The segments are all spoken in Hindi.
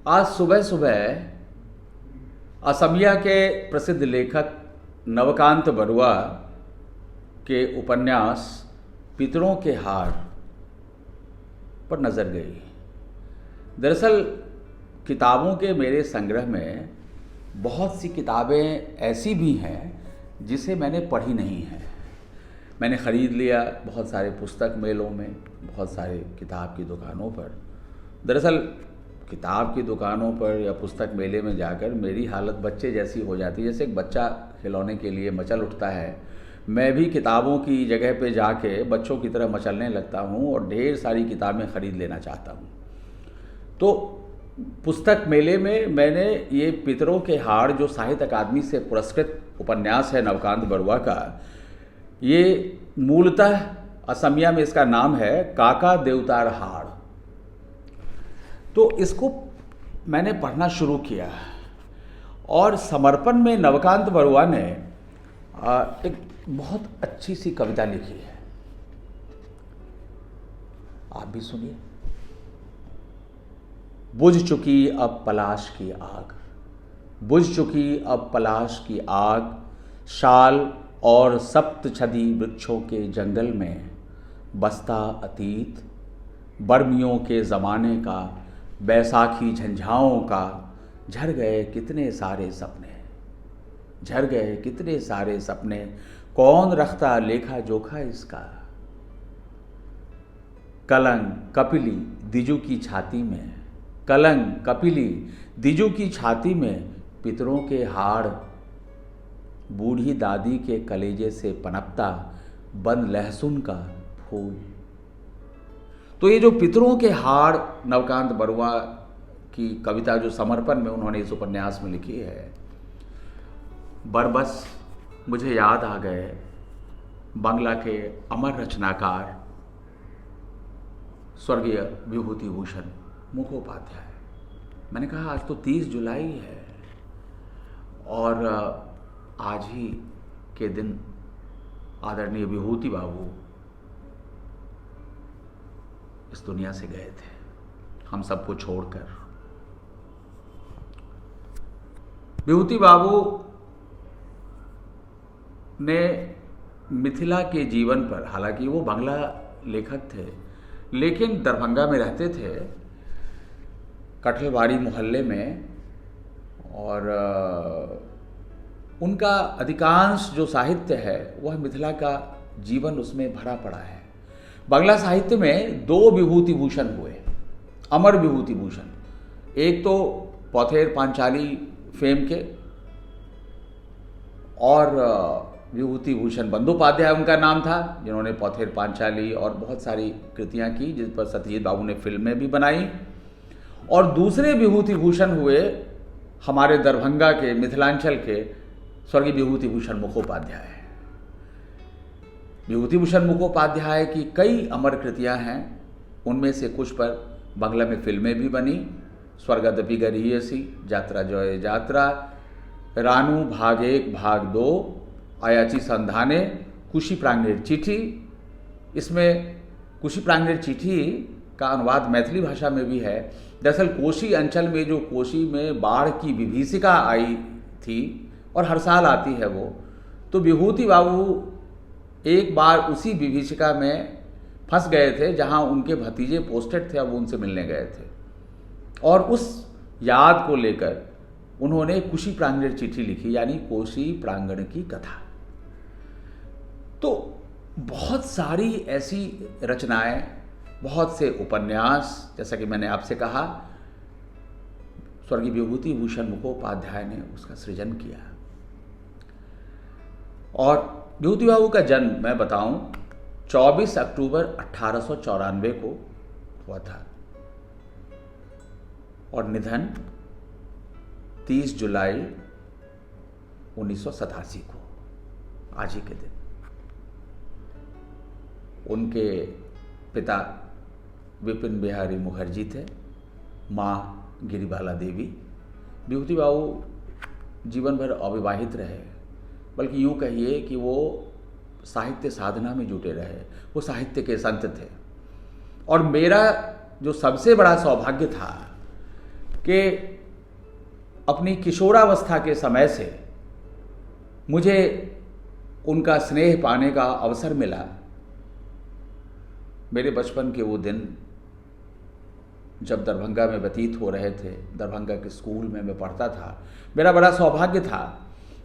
आज सुबह सुबह असमिया के प्रसिद्ध लेखक नवकांत बरुआ के उपन्यास पितरों के हार पर नज़र गई। दरअसल किताबों के मेरे संग्रह में बहुत सी किताबें ऐसी भी हैं जिसे मैंने पढ़ी नहीं हैं। मैंने ख़रीद लिया बहुत सारे पुस्तक मेलों में, बहुत सारे किताब की दुकानों पर। दरअसल किताब की दुकानों पर या पुस्तक मेले में जाकर मेरी हालत बच्चे जैसी हो जाती है। जैसे एक बच्चा खिलौने के लिए मचल उठता है, मैं भी किताबों की जगह पे जाके बच्चों की तरह मचलने लगता हूँ और ढेर सारी किताबें ख़रीद लेना चाहता हूँ। तो पुस्तक मेले में मैंने ये पितरों के हार, जो साहित्य अकादमी से पुरस्कृत उपन्यास है नवकांत बरुआ का, ये मूलतः असमिया में इसका नाम है काका देवतार हाड़। तो इसको मैंने पढ़ना शुरू किया और समर्पण में नवकांत बरुआ ने एक बहुत अच्छी सी कविता लिखी है, आप भी सुनिए। बुझ चुकी अब पलाश की आग, बुझ चुकी अब पलाश की आग, शाल और सप्तछदी वृक्षों के जंगल में बसता अतीत, बर्मियों के ज़माने का, बैसाखी झंझाओं का, झर गए कितने सारे सपने, झर गए कितने सारे सपने, कौन रखता लेखा जोखा इसका। कलंक कपिली दिजु की छाती में, कलंक कपिली दिजु की छाती में, पितरों के हाड़, बूढ़ी दादी के कलेजे से पनपता बंद लहसुन का फूल। तो ये जो पितरों के हाड़ नवकांत बरुआ की कविता जो समर्पण में उन्होंने इस उपन्यास में लिखी है, बरबस मुझे याद आ गए बांग्ला के अमर रचनाकार स्वर्गीय विभूति भूषण मुखोपाध्याय। मैंने कहा आज तो 30 जुलाई है और आज ही के दिन आदरणीय विभूति बाबू इस दुनिया से गए थे, हम सबको छोड़कर। विभूति बाबू ने मिथिला के जीवन पर, हालांकि वो बांग्ला लेखक थे लेकिन दरभंगा में रहते थे, कठलवाड़ी मोहल्ले में, और उनका अधिकांश जो साहित्य है वह मिथिला का जीवन उसमें भरा पड़ा है। बांग्ला साहित्य में 2 विभूति भूषण हुए, अमर विभूति भूषण। एक तो पौथेर पांचाली फेम के, और विभूति भूषण बंदोपाध्याय उनका नाम था, जिन्होंने पौथेर पांचाली और बहुत सारी कृतियां की जिस पर सत्यजीत बाबू ने फिल्में भी बनाई। और दूसरे विभूति भूषण हुए हमारे दरभंगा के, मिथिलांचल के स्वर्गीय विभूति भूषण मुखोपाध्याय। विभूति भूषण मुखोपाध्याय की कई अमर कृतियां हैं, उनमें से कुछ पर बांग्ला में फिल्में भी बनी। स्वर्गदपि गरीयसी, यात्रा जय यात्रा, रानू भाग 1 भाग 2, आयाची संधाने, कुशी प्रांगणेर चिट्ठी। इसमें कुशी प्रांगणेर चिट्ठी का अनुवाद मैथिली भाषा में भी है। दरअसल कोशी अंचल में जो कोशी में बाढ़ की विभीषिका आई थी और हर साल आती है वो, तो विभूति बाबू एक बार उसी विभीषिका में फंस गए थे जहां उनके भतीजे पोस्टेड थे, अब वो उनसे मिलने गए थे और उस याद को लेकर उन्होंने कुशी प्रांगणेर चिट्ठी लिखी, यानी कोशी प्रांगण की कथा। तो बहुत सारी ऐसी रचनाएं, बहुत से उपन्यास, जैसा कि मैंने आपसे कहा, स्वर्गीय विभूति भूषण मुखोपाध्याय ने उसका सृजन किया। और विभूति बाबू का जन्म मैं बताऊं 24 अक्टूबर 1894 को हुआ था और निधन 30 जुलाई 1987 को, आज ही के दिन। उनके पिता विपिन बिहारी मुखर्जी थे, माँ गिरिबाला देवी। विभूति बाबू जीवन भर अविवाहित रहे, बल्कि यूँ कहिए कि वो साहित्य साधना में जुटे रहे, वो साहित्य के संत थे। और मेरा जो सबसे बड़ा सौभाग्य था कि अपनी किशोरावस्था के समय से मुझे उनका स्नेह पाने का अवसर मिला। मेरे बचपन के वो दिन जब दरभंगा में व्यतीत हो रहे थे, दरभंगा के स्कूल में मैं पढ़ता था, मेरा बड़ा सौभाग्य था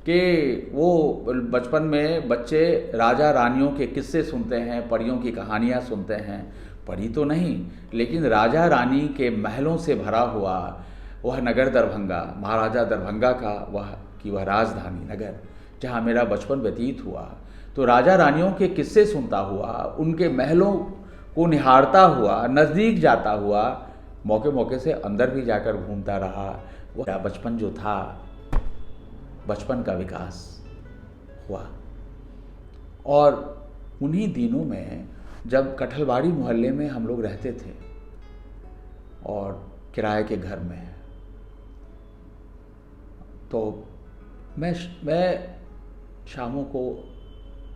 कि वो बचपन में बच्चे राजा रानियों के किस्से सुनते हैं, परियों की कहानियाँ सुनते हैं। पढ़ी तो नहीं, लेकिन राजा रानी के महलों से भरा हुआ वह नगर दरभंगा, महाराजा दरभंगा का वह राजधानी नगर, जहाँ मेरा बचपन व्यतीत हुआ, तो राजा रानियों के किस्से सुनता हुआ, उनके महलों को निहारता हुआ, नज़दीक जाता हुआ, मौके मौके से अंदर भी जाकर घूमता रहा। वह बचपन जो था, बचपन का विकास हुआ। और उन्हीं दिनों में जब कठलवाड़ी मोहल्ले में हम लोग रहते थे और किराए के घर में, तो मैं शामों को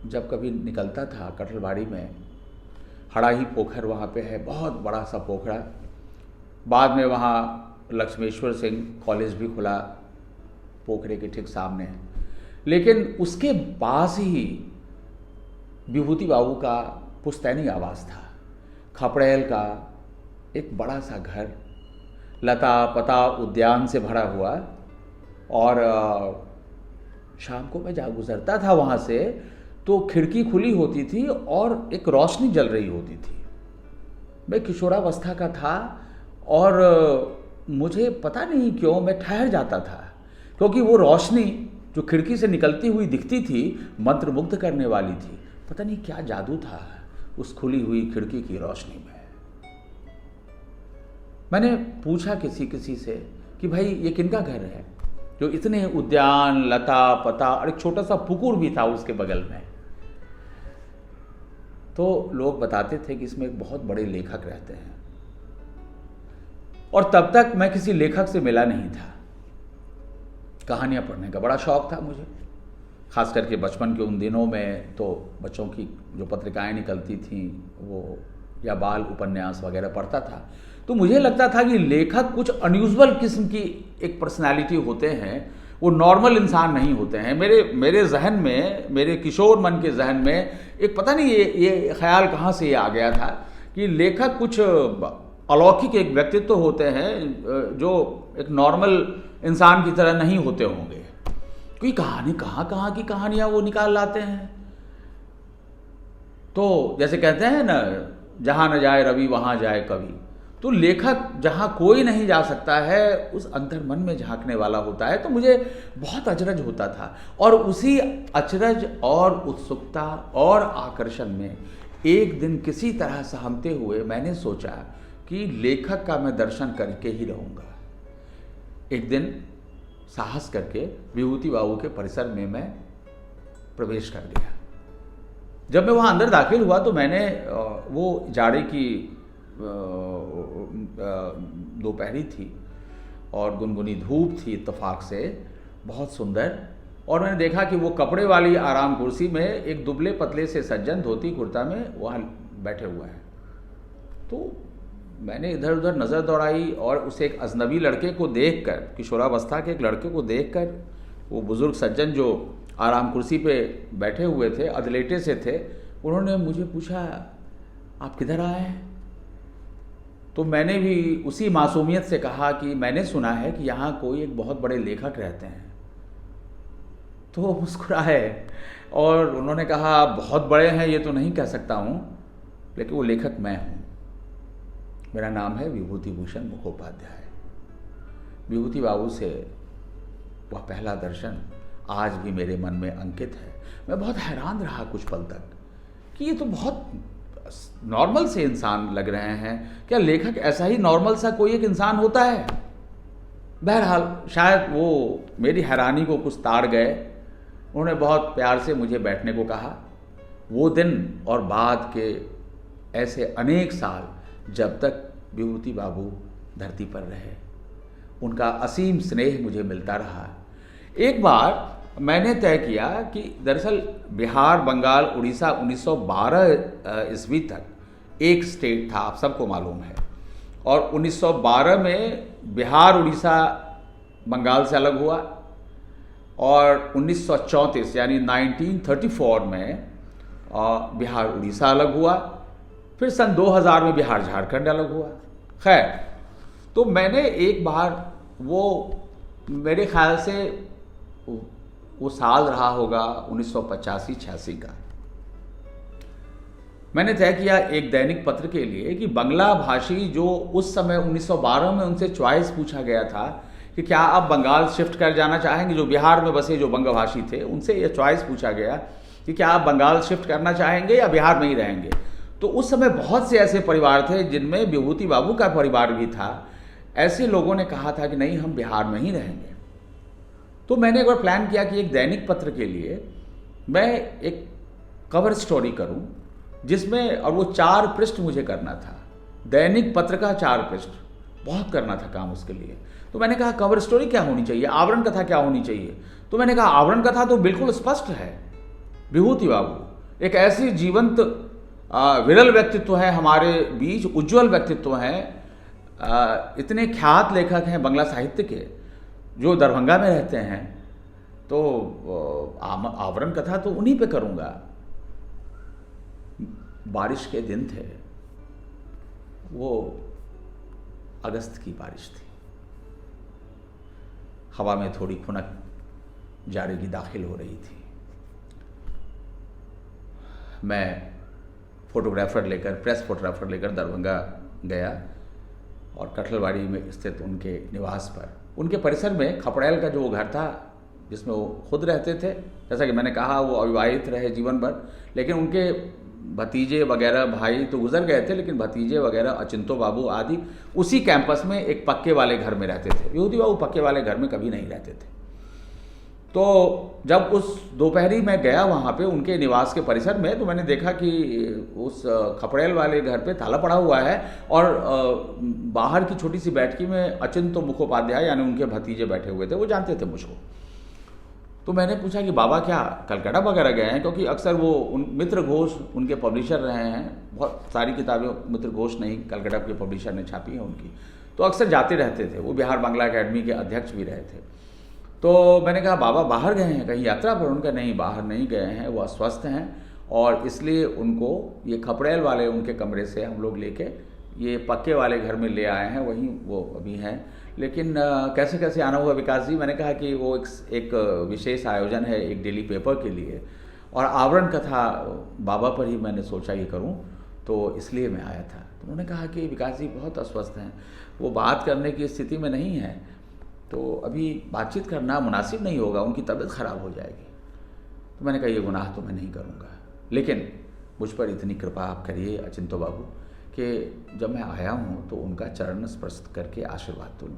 जब कभी निकलता था कठलवाड़ी में, हड़ाही पोखर वहाँ पे है, बहुत बड़ा सा पोखरा। बाद में वहाँ लक्ष्मेश्वर सिंह कॉलेज भी खुला पोखरे के ठीक सामने, लेकिन उसके पास ही विभूति बाबू का पुश्तैनी आवास था, खपड़ेल का एक बड़ा सा घर, लता पता उद्यान से भरा हुआ। और शाम को मैं जा गुजरता था वहाँ से, तो खिड़की खुली होती थी और एक रोशनी जल रही होती थी। मैं किशोरावस्था का था और मुझे पता नहीं क्यों मैं ठहर जाता था, क्योंकि वो रोशनी जो खिड़की से निकलती हुई दिखती थी मंत्रमुग्ध करने वाली थी। पता नहीं क्या जादू था उस खुली हुई खिड़की की रोशनी में। मैंने पूछा किसी से कि भाई ये किनका घर है, जो इतने उद्यान, लता पता और एक छोटा सा पुकुर भी था उसके बगल में। तो लोग बताते थे कि इसमें एक बहुत बड़े लेखक रहते हैं, और तब तक मैं किसी लेखक से मिला नहीं था। कहानियाँ पढ़ने का बड़ा शौक था मुझे, खास करके बचपन के उन दिनों में तो बच्चों की जो पत्रिकाएं निकलती थीं वो, या बाल उपन्यास वगैरह पढ़ता था। तो मुझे लगता था कि लेखक कुछ अनयूजुअल किस्म की एक पर्सनालिटी होते हैं, वो नॉर्मल इंसान नहीं होते हैं। मेरे जहन में, मेरे किशोर मन के जहन में एक पता नहीं ये ख्याल कहाँ से ये आ गया था कि लेखक कुछ अलौकिक एक व्यक्तित्व होते हैं जो एक नॉर्मल इंसान की तरह नहीं होते होंगे। कोई कहानी कहाँ की कहानियाँ वो निकाल लाते हैं। तो जैसे कहते हैं ना, जहाँ न जाए रवि वहाँ जाए कवि। तो लेखक जहाँ कोई नहीं जा सकता है, उस अंतर मन में झांकने वाला होता है। तो मुझे बहुत अचरज होता था, और उसी अचरज और उत्सुकता और आकर्षण में एक दिन किसी तरह सहमते हुए मैंने सोचा कि लेखक का मैं दर्शन करके ही रहूँगा। एक दिन साहस करके विभूति बाबू के परिसर में मैं प्रवेश कर गया। जब मैं वहाँ अंदर दाखिल हुआ तो मैंने वो जाड़े की दोपहरी थी और गुनगुनी धूप थी इत्तेफाक से, बहुत सुंदर। और मैंने देखा कि वो कपड़े वाली आराम कुर्सी में एक दुबले पतले से सज्जन धोती कुर्ता में वहाँ बैठे हुए हैं। तो मैंने इधर उधर नज़र दौड़ाई और उसे एक अजनबी लड़के को देखकर, किशोरावस्था के एक लड़के को देखकर, वो बुज़ुर्ग सज्जन जो आराम कुर्सी पे बैठे हुए थे, अधलेटे से थे, उन्होंने मुझे पूछा, आप किधर आए हैं? तो मैंने भी उसी मासूमियत से कहा कि मैंने सुना है कि यहाँ कोई एक बहुत बड़े लेखक रहते हैं। तो वो मुस्कुराए और उन्होंने कहा, बहुत बड़े हैं ये तो नहीं कह सकता हूँ, लेकिन वो लेखक मैं हूँ। मेरा नाम है विभूति भूषण मुखोपाध्याय। विभूति बाबू से वह पहला दर्शन आज भी मेरे मन में अंकित है। मैं बहुत हैरान रहा कुछ पल तक कि ये तो बहुत नॉर्मल से इंसान लग रहे हैं। क्या लेखक ऐसा ही नॉर्मल सा कोई एक इंसान होता है? बहरहाल शायद वो मेरी हैरानी को कुछ ताड़ गए। उन्होंने बहुत प्यार से मुझे बैठने को कहा। वो दिन और बाद के ऐसे अनेक साल जब तक विभूति बाबू धरती पर रहे, उनका असीम स्नेह मुझे मिलता रहा। एक बार मैंने तय किया कि दरअसल बिहार, बंगाल, उड़ीसा 1912 ईस्वी तक एक स्टेट था, आप सबको मालूम है। और 1912 में बिहार, उड़ीसा बंगाल से अलग हुआ और 1934 यानी 1934 में बिहार उड़ीसा अलग हुआ। फिर सन 2000 में बिहार झारखंड अलग हुआ। खैर, तो मैंने एक बार वो, मेरे ख्याल से वो साल रहा होगा 1985-86 का, मैंने तय किया एक दैनिक पत्र के लिए कि बंगला भाषी जो उस समय 1912 में उनसे चॉइस पूछा गया था कि क्या आप बंगाल शिफ्ट कर जाना चाहेंगे, जो बिहार में बसे जो बंगभाषी थे उनसे यह चॉइस पूछा गया कि क्या आप बंगाल शिफ्ट करना चाहेंगे या बिहार में ही रहेंगे। तो उस समय बहुत से ऐसे परिवार थे जिनमें विभूति बाबू का परिवार भी था। ऐसे लोगों ने कहा था कि नहीं, हम बिहार में ही रहेंगे। तो मैंने एक बार प्लान किया कि एक दैनिक पत्र के लिए मैं एक कवर स्टोरी करूं जिसमें, और वो 4 पृष्ठ मुझे करना था, दैनिक पत्र का 4 पृष्ठ, बहुत करना था काम उसके लिए। तो मैंने कहा कवर स्टोरी क्या होनी चाहिए, आवरण कथा क्या होनी चाहिए। तो मैंने कहा आवरण कथा तो बिल्कुल स्पष्ट है, विभूति बाबू एक ऐसी जीवंत विरल व्यक्तित्व है हमारे बीच, उज्जवल व्यक्तित्व हैं, इतने ख्यात लेखक हैं बंगला साहित्य के जो दरभंगा में रहते हैं। तो आवरण कथा तो उन्हीं पे करूँगा। बारिश के दिन थे, वो अगस्त की बारिश थी, हवा में थोड़ी खुनक जाड़े की दाखिल हो रही थी। मैं फोटोग्राफर लेकर, प्रेस फोटोग्राफर लेकर दरभंगा गया और कठलवाड़ी में स्थित उनके निवास पर, उनके परिसर में खपड़ैल का जो घर था जिसमें वो खुद रहते थे, जैसा कि मैंने कहा वो अविवाहित रहे जीवन भर, लेकिन उनके भतीजे वगैरह, भाई तो गुजर गए थे, लेकिन भतीजे वगैरह अचिंतो बाबू आदि उसी कैंपस में एक पक्के वाले घर में रहते थे। विभूति बाबू पक्के वाले घर में कभी नहीं रहते थे। तो जब उस दोपहरी में गया वहाँ पे उनके निवास के परिसर में, तो मैंने देखा कि उस खपड़ेल वाले घर पे ताला पड़ा हुआ है और बाहर की छोटी सी बैठकी में अचिंतो मुखोपाध्याय यानी उनके भतीजे बैठे हुए थे। वो जानते थे मुझको। तो मैंने पूछा कि बाबा क्या कलकत्ता वगैरह गए हैं, क्योंकि अक्सर वो मित्र घोष उनके पब्लिशर रहे हैं, बहुत सारी किताबें मित्र घोष नहीं कलकत्ता के पब्लिशर ने छापी हैं उनकी, तो अक्सर जाते रहते थे। वो बिहार बांग्ला अकेडमी के अध्यक्ष भी रहे थे। तो मैंने कहा बाबा बाहर गए हैं कहीं यात्रा पर? उनका नहीं, बाहर नहीं गए हैं, वो अस्वस्थ हैं और इसलिए उनको ये खपड़ेल वाले उनके कमरे से हम लोग लेके ये पक्के वाले घर में ले आए हैं, वहीं वो अभी हैं। लेकिन कैसे कैसे आना हुआ विकास जी? मैंने कहा कि वो एक विशेष आयोजन है एक डेली पेपर के लिए और आवरण कथा बाबा पर ही मैंने सोचा ये करूं, तो इसलिए मैं आया था। तो उन्होंने कहा कि विकास जी बहुत अस्वस्थ हैं, वो बात करने की स्थिति में नहीं है, तो अभी बातचीत करना मुनासिब नहीं होगा, उनकी तबीयत खराब हो जाएगी। तो मैंने कहा ये गुनाह तो मैं नहीं करूँगा, लेकिन मुझ पर इतनी कृपा आप करिए अचिंतो बाबू कि जब मैं आया हूँ तो उनका चरण स्पर्श करके आशीर्वाद तो लूँ।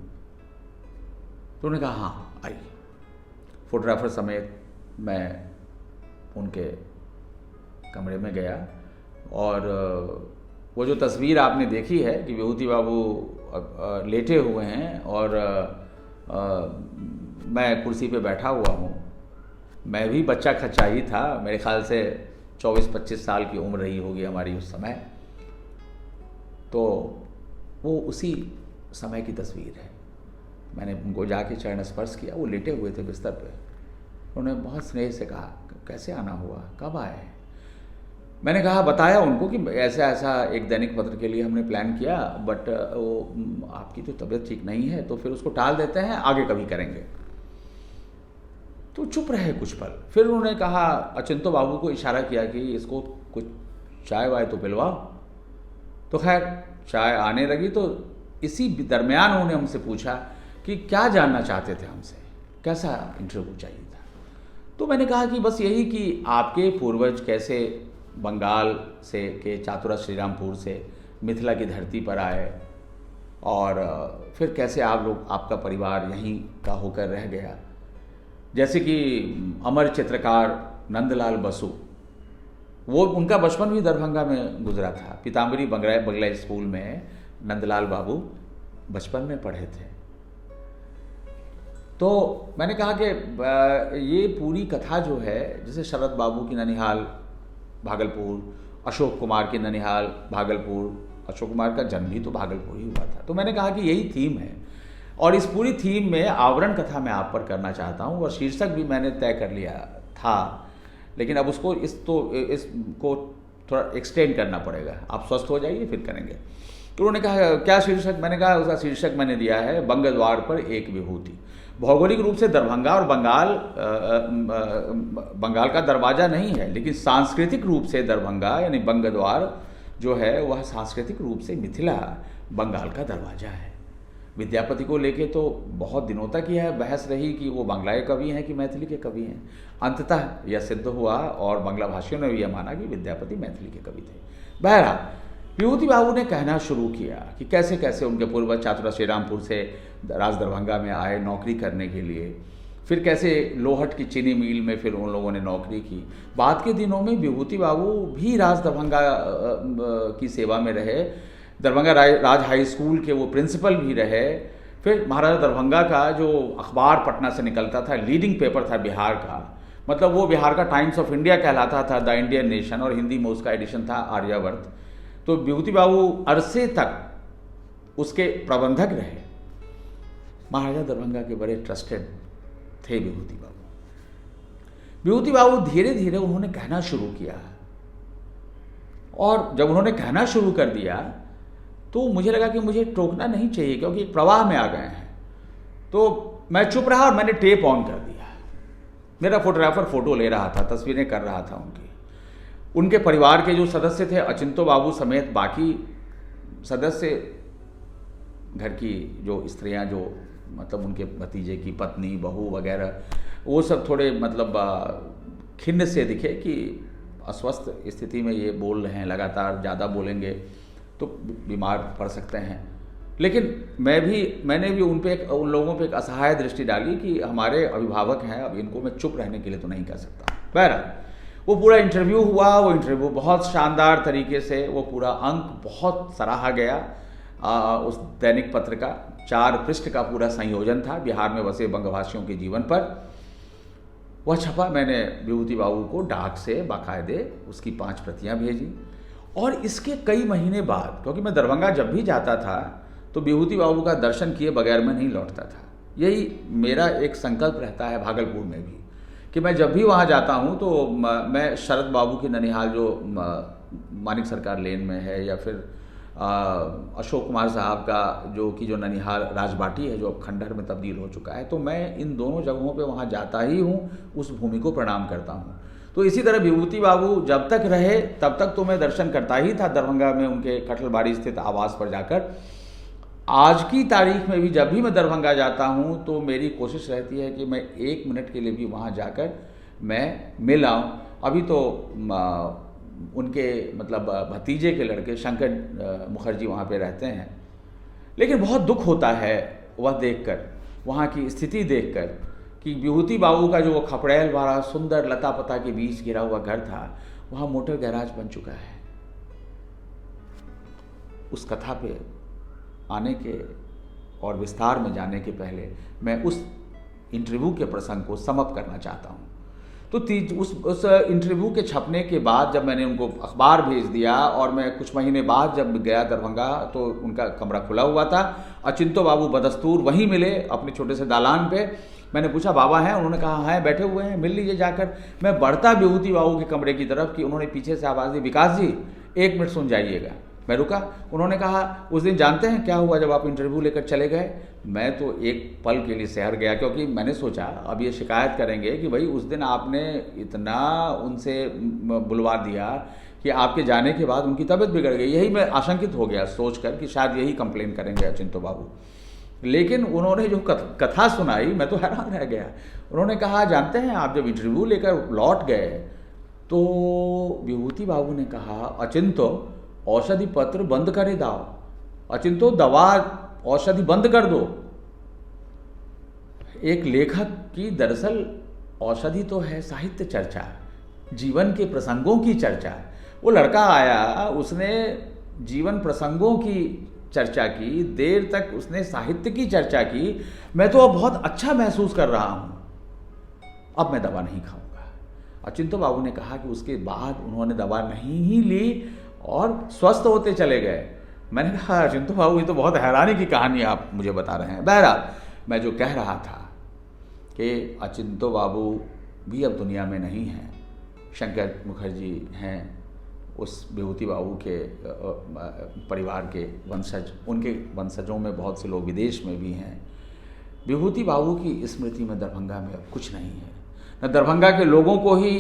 तो उन्होंने कहा हाँ आइए। फोटोग्राफर समेत मैं उनके कमरे में गया और वो जो तस्वीर आपने देखी है कि विभूति बाबू लेटे हुए हैं और मैं कुर्सी पे बैठा हुआ हूँ। मैं भी बच्चा खच्चा ही था, मेरे ख्याल से 24-25 साल की उम्र रही होगी हमारी उस समय। तो वो उसी समय की तस्वीर है। मैंने उनको जाके चरण स्पर्श किया, वो लेटे हुए थे बिस्तर पे। उन्होंने बहुत स्नेह से कहा कैसे आना हुआ, कब आए? मैंने कहा, बताया उनको कि ऐसा ऐसा एक दैनिक पत्र के लिए हमने प्लान किया, बट वो आपकी तो तबीयत ठीक नहीं है तो फिर उसको टाल देते हैं, आगे कभी करेंगे। तो चुप रहे कुछ पल। फिर उन्होंने कहा, अचिंतो बाबू को इशारा किया कि इसको कुछ चाय वाय तो पिलवाओ। तो खैर चाय आने लगी। तो इसी दरमियान उन्होंने हमसे पूछा कि क्या जानना चाहते थे हमसे, कैसा इंटरव्यू चाहिए था। तो मैंने कहा कि बस यही कि आपके पूर्वज कैसे बंगाल से के चातुरा श्रीरामपुर से मिथिला की धरती पर आए और फिर कैसे आप लोग, आपका परिवार यहीं का होकर रह गया। जैसे कि अमर चित्रकार नंदलाल बसु, वो उनका बचपन भी दरभंगा में गुजरा था। पीताम्बरी बंगला स्कूल में नंदलाल बाबू बचपन में पढ़े थे। तो मैंने कहा कि ये पूरी कथा जो है, जैसे शरद बाबू की ननिहाल भागलपुर, अशोक कुमार की ननिहाल भागलपुर, अशोक कुमार का जन्म भी तो भागलपुर ही हुआ था। तो मैंने कहा कि यही थीम है। और इस पूरी थीम में आवरण कथा मैं आप पर करना चाहता हूँ, और शीर्षक भी मैंने तय कर लिया था, लेकिन अब उसको इसको थोड़ा एक्सटेंड करना पड़ेगा। आप स्वस्थ हो जाइए फिर करेंगे। तो उन्होंने कहा क्या शीर्षक, मैंने कहा उसका शीर्षक मैंने दिया है बंग द्वार पर एक विभूति। भौगोलिक रूप से दरभंगा और बंगाल का दरवाज़ा नहीं है, लेकिन सांस्कृतिक रूप से दरभंगा यानी बंग द्वार जो है वह सांस्कृतिक रूप से मिथिला बंगाल का दरवाज़ा है। विद्यापति को लेके तो बहुत दिनों तक यह बहस रही कि वो बांग्लाई कवि हैं कि मैथिली के कवि हैं। अंततः यह सिद्ध हुआ और बांग्ला भाषियों ने भी यह माना कि विद्यापति मैथिली के कवि थे। बहरहाल विभूति बाबू ने कहना शुरू किया कि कैसे कैसे उनके पूर्वज चातुरा श्रीरामपुर से राज दरभंगा में आए नौकरी करने के लिए, फिर कैसे लोहट की चीनी मिल में फिर उन लोगों ने नौकरी की। बाद के दिनों में विभूति बाबू भी राज दरभंगा की सेवा में रहे, दरभंगा राज हाई स्कूल के वो प्रिंसिपल भी रहे। फिर महाराजा दरभंगा का जो अखबार पटना से निकलता था, लीडिंग पेपर था बिहार का, मतलब वो बिहार का टाइम्स ऑफ इंडिया कहलाता था, द इंडियन नेशन, और हिंदी में उसका एडिशन था आर्यावर्त। तो विभूति बाबू अरसे तक उसके प्रबंधक रहे। महाराजा दरभंगा के बड़े ट्रस्टेड थे विभूति बाबू। विभूति बाबू धीरे धीरे उन्होंने कहना शुरू किया, और जब उन्होंने कहना शुरू कर दिया तो मुझे लगा कि मुझे टोकना नहीं चाहिए, क्योंकि एक प्रवाह में आ गए हैं। तो मैं चुप रहा और मैंने टेप ऑन कर दिया। मेरा फोटोग्राफर फोटो ले रहा था, तस्वीरें कर रहा था उनके परिवार के जो सदस्य थे, अचिंतो बाबू समेत बाकी सदस्य, घर की जो स्त्रियां, जो मतलब उनके भतीजे की पत्नी, बहू वगैरह, वो सब थोड़े मतलब खिन्न से दिखे कि अस्वस्थ स्थिति में ये बोल रहे हैं, लगातार ज़्यादा बोलेंगे तो बीमार पड़ सकते हैं। लेकिन मैंने भी उन लोगों पे एक असहाय दृष्टि डाली कि हमारे अभिभावक हैं, अब इनको मैं चुप रहने के लिए तो नहीं कह सकता। बहरहाल वो पूरा इंटरव्यू हुआ, वो इंटरव्यू बहुत शानदार तरीके से, वो पूरा अंक बहुत सराहा गया। उस दैनिक पत्र का 4 पृष्ठ का पूरा संयोजन था बिहार में बसे बंगभाषियों के जीवन पर। वह छपा, मैंने विभूति बाबू को डाक से बाकायदे उसकी 5 प्रतियां भेजी। और इसके कई महीने बाद, क्योंकि मैं दरभंगा जब भी जाता था तो विभूति बाबू का दर्शन किए बगैर मैं नहीं लौटता था। यही मेरा एक संकल्प रहता है भागलपुर में भी, कि मैं जब भी वहाँ जाता हूँ तो मैं शरद बाबू की ननिहाल जो मानिक सरकार लेन में है, या फिर अशोक कुमार साहब का जो ननिहाल राजबाटी है जो अब खंडहर में तब्दील हो चुका है, तो मैं इन दोनों जगहों पे वहाँ जाता ही हूँ, उस भूमि को प्रणाम करता हूँ। तो इसी तरह विभूति बाबू जब तक रहे तब तक तो मैं दर्शन करता ही था दरभंगा में उनके कटलबाड़ी स्थित आवास पर जाकर। आज की तारीख में भी जब भी मैं दरभंगा जाता हूँ तो मेरी कोशिश रहती है कि मैं 1 मिनट के लिए भी वहाँ जाकर मैं मिल आऊँ। अभी तो उनके मतलब भतीजे के लड़के शंकर मुखर्जी वहाँ पे रहते हैं, लेकिन बहुत दुख होता है वह देखकर, वहाँ की स्थिति देखकर, कि विभूति बाबू का जो वो खपड़ैल वाला सुंदर लता पता के बीच घिरा हुआ घर था, वहाँ मोटर गैराज बन चुका है। उस कथा पे आने के और विस्तार में जाने के पहले मैं उस इंटरव्यू के प्रसंग को समअप करना चाहता हूँ। तो उस इंटरव्यू के छपने के बाद जब मैंने उनको अखबार भेज दिया और मैं कुछ महीने बाद जब गया दरभंगा तो उनका कमरा खुला हुआ था। अचिंतो बाबू बदस्तूर वहीं मिले अपने छोटे से दालान पे। मैंने पूछा बाबा हैं? उन्होंने कहा हैं बैठे हुए हैं, मिल लीजिए जाकर। मैं बढ़ता विभूति बाबू के कमरे की तरफ कि उन्होंने पीछे से आवाज़ दी, विकास जी 1 मिनट सुन जाइएगा। मैं रुका। उन्होंने कहा उस दिन जानते हैं क्या हुआ जब आप इंटरव्यू लेकर चले गए? मैं तो एक पल के लिए शहर गया, क्योंकि मैंने सोचा अब ये शिकायत करेंगे कि भाई उस दिन आपने इतना उनसे बुलवा दिया कि आपके जाने के बाद उनकी तबीयत बिगड़ गई। यही मैं आशंकित हो गया सोचकर कि शायद यही कंप्लेन करेंगे अचिंतो बाबू। लेकिन उन्होंने जो कथा सुनाई मैं तो हैरान रह गया। उन्होंने कहा जानते हैं आप जब इंटरव्यू लेकर लौट गए तो विभूति बाबू ने कहा अचिंतो औषधि पत्र बंद करे दाओ, अचिंतो दवा औषधि बंद कर दो। एक लेखक की दरअसल औषधि तो है साहित्य चर्चा, जीवन के प्रसंगों की चर्चा। वो लड़का आया, उसने जीवन प्रसंगों की चर्चा की, देर तक उसने साहित्य की चर्चा की। मैं तो अब बहुत अच्छा महसूस कर रहा हूँ, अब मैं दवा नहीं खाऊंगा। अचिंतो बाबू ने कहा कि उसके बाद उन्होंने दवा नहीं ही ली और स्वस्थ होते चले गए। मैंने कहा चिंटू बाबू, ये तो बहुत हैरानी की कहानी आप मुझे बता रहे हैं। बहरहाल मैं जो कह रहा था कि अचिंतो बाबू भी अब दुनिया में नहीं हैं। शंकर मुखर्जी हैं, उस विभूति बाबू के परिवार के वंशज, उनके वंशजों में बहुत से लोग विदेश में भी हैं। विभूति बाबू की स्मृति में दरभंगा में अब कुछ नहीं है। न दरभंगा के लोगों को ही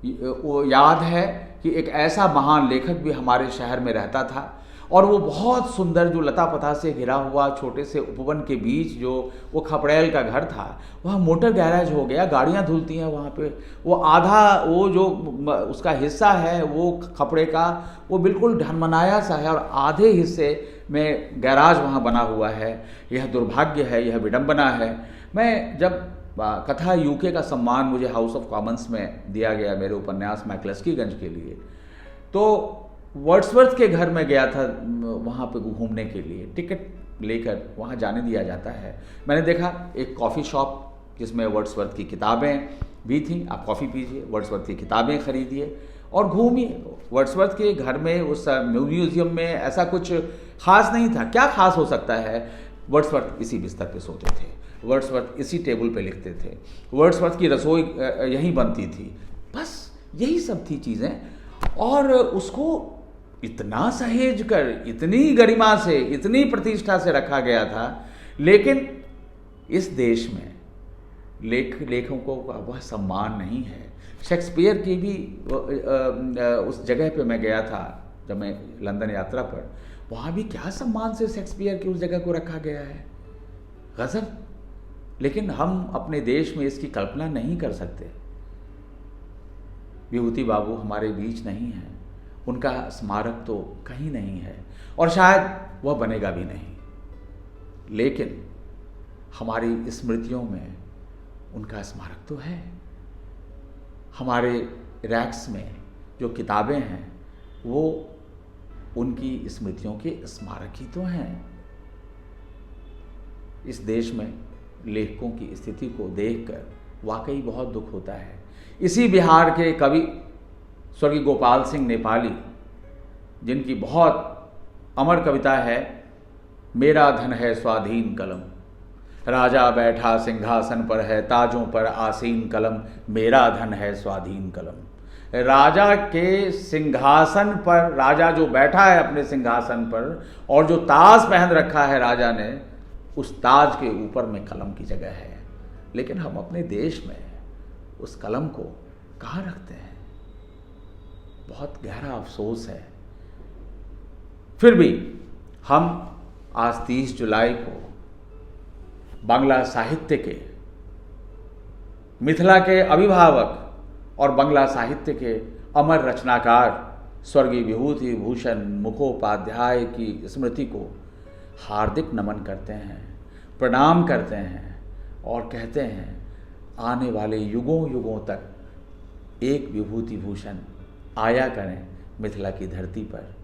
वो याद है कि एक ऐसा महान लेखक भी हमारे शहर में रहता था, और वो बहुत सुंदर जो लता पता से घिरा हुआ छोटे से उपवन के बीच जो वो खपड़ैल का घर था, वहाँ मोटर गैराज हो गया, गाड़ियाँ धुलती हैं वहाँ पे। वो आधा वो जो उसका हिस्सा है वो खपड़े का, वो बिल्कुल ढनमनाया सा है, और आधे हिस्से में गैराज वहाँ बना हुआ है। यह दुर्भाग्य है, यह विडंबना है। मैं जब कथा यूके का सम्मान मुझे हाउस ऑफ कॉमन्स में दिया गया मेरे उपन्यास मैक्लस्कीगंज के लिए, तो वर्ड्सवर्थ के घर में गया था वहाँ पे घूमने के लिए, टिकट लेकर वहाँ जाने दिया जाता है। मैंने देखा एक कॉफ़ी शॉप जिसमें वर्ड्सवर्थ की किताबें भी थीं। आप कॉफ़ी पीजिए, वर्ड्सवर्थ की किताबें खरीदिए और घूमिए। वर्ड्सवर्थ के घर में, उस म्यूजियम में ऐसा कुछ खास नहीं था। क्या खास हो सकता है? वर्ड्सवर्थ इसी बिस्तर पे सोते थे, वर्ड्सवर्थ इसी टेबल पे लिखते थे, वर्ड्सवर्थ की रसोई यहीं बनती थी, बस यही सब थी चीज़ें। और उसको इतना सहेज कर, इतनी गरिमा से, इतनी प्रतिष्ठा से रखा गया था। लेकिन इस देश में लेखकों का वह सम्मान नहीं है। शेक्सपियर की भी उस जगह पे मैं गया था जब मैं लंदन यात्रा पर, वहाँ भी क्या सम्मान से शेक्सपियर की उस जगह को रखा गया है, गजब। लेकिन हम अपने देश में इसकी कल्पना नहीं कर सकते। विभूति बाबू हमारे बीच नहीं है, उनका स्मारक तो कहीं नहीं है, और शायद वह बनेगा भी नहीं। लेकिन हमारी स्मृतियों में उनका स्मारक तो है। हमारे रैक्स में जो किताबें हैं वो उनकी स्मृतियों के स्मारक ही तो हैं। इस देश में लेखकों की स्थिति को देखकर वाकई बहुत दुख होता है। इसी बिहार के कवि स्वर्गीय गोपाल सिंह नेपाली, जिनकी बहुत अमर कविता है, मेरा धन है स्वाधीन कलम, राजा बैठा सिंहासन पर है ताजों पर आसीन कलम, मेरा धन है स्वाधीन कलम। राजा के सिंहासन पर, राजा जो बैठा है अपने सिंहासन पर, और जो ताज पहन रखा है राजा ने, उस ताज के ऊपर में कलम की जगह है। लेकिन हम अपने देश में उस कलम को कहाँ रखते हैं? बहुत गहरा अफसोस है। फिर भी हम आज 30 जुलाई को बांग्ला साहित्य के, मिथिला के अभिभावक और बांग्ला साहित्य के अमर रचनाकार स्वर्गीय विभूति भूषण मुखोपाध्याय की स्मृति को हार्दिक नमन करते हैं, प्रणाम करते हैं, और कहते हैं आने वाले युगों युगों तक एक विभूति भूषण आया करें मिथिला की धरती पर,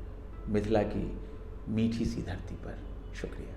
मिथिला की मीठी सी धरती पर। शुक्रिया।